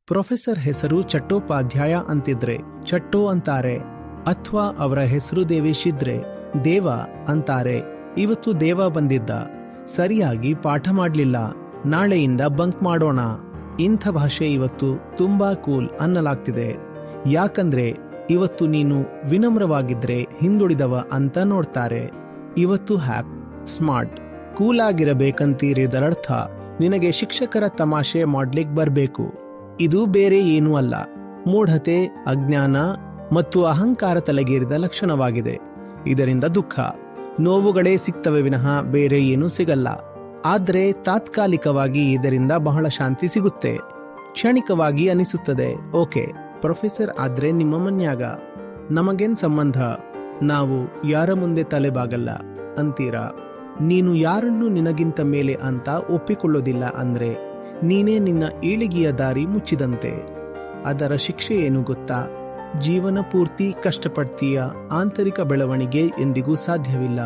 Professor ಹೆಸರು ಚಟ್ಟೋಪಾಧ್ಯಾಯ ಅಂತಿದ್ರೆ ಚಟ್ಟೋ ಅಂತಾರೆ, ಅಥವಾ ಅವರ ಹೆಸರು ದೇವೇಶ್ ಇದ್ರೆ ದೇವ ಅಂತಾರೆ. ಇವತ್ತು ದೇವ ಬಂದಿದ್ದ, ಸರಿಯಾಗಿ ಪಾಠ ಮಾಡ್ಲಿಲ್ಲ, ನಾಳೆಯಿಂದ ಬಂಕ್ ಮಾಡೋಣ. ಇಂಥ ಭಾಷೆ ಇವತ್ತು ತುಂಬಾ ಕೂಲ್ ಅನ್ನಲಾಗ್ತಿದೆ. ಯಾಕಂದ್ರೆ ಇವತ್ತು ನೀನು ವಿನಮ್ರವಾಗಿದ್ರೆ ಹಿಂದುಳಿದವ ಅಂತ ನೋಡ್ತಾರೆ. ಇವತ್ತು ಹ್ಯಾಪ್, ಸ್ಮಾರ್ಟ್, ಕೂಲ್ ಆಗಿರಬೇಕಂತೀರಿದರರ್ಥ ನಿನಗೆ ಶಿಕ್ಷಕರ ತಮಾಷೆ ಮಾಡ್ಲಿಕ್ ಬರ್ಬೇಕು. ಇದು ಬೇರೆ ಏನೂ ಅಲ್ಲ, ಮೂಢತೆ, ಅಜ್ಞಾನ ಮತ್ತು ಅಹಂಕಾರ ತಲೆಗೇರಿದ ಲಕ್ಷಣವಾಗಿದೆ. ಇದರಿಂದ ದುಃಖ, ನೋವುಗಳೇ ಸಿಗ್ತವೆ ವಿನಃ ಬೇರೆ ಏನೂ ಸಿಗಲ್ಲ. ಆದ್ರೆ ತಾತ್ಕಾಲಿಕವಾಗಿ ಇದರಿಂದ ಬಹಳ ಶಾಂತಿ ಸಿಗುತ್ತೆ. ಕ್ಷಣಿಕವಾಗಿ ಅನಿಸುತ್ತದೆ, ಓಕೆ ಪ್ರೊಫೆಸರ್ ಆದ್ರೆ ನಿಮ್ಮ ಮನ್ಯಾಗ ನಮಗೇನ್ ಸಂಬಂಧ, ನಾವು ಯಾರ ಮುಂದೆ ತಲೆಬಾಗಲ್ಲ ಅಂತೀರಾ. ನೀನು ಯಾರನ್ನು ನಿನಗಿಂತ ಮೇಲೆ ಅಂತ ಒಪ್ಪಿಕೊಳ್ಳೋದಿಲ್ಲ ಅಂದ್ರೆ ನೀನೇ ನಿನ್ನ ಏಳಿಗೆಯ ದಾರಿ ಮುಚ್ಚಿದಂತೆ. ಅದರ ಶಿಕ್ಷೆ ಏನು ಗೊತ್ತಾ? ಜೀವನ ಪೂರ್ತಿ ಕಷ್ಟಪಡ್ತೀಯ, ಆಂತರಿಕ ಬೆಳವಣಿಗೆ ಎಂದಿಗೂ ಸಾಧ್ಯವಿಲ್ಲ.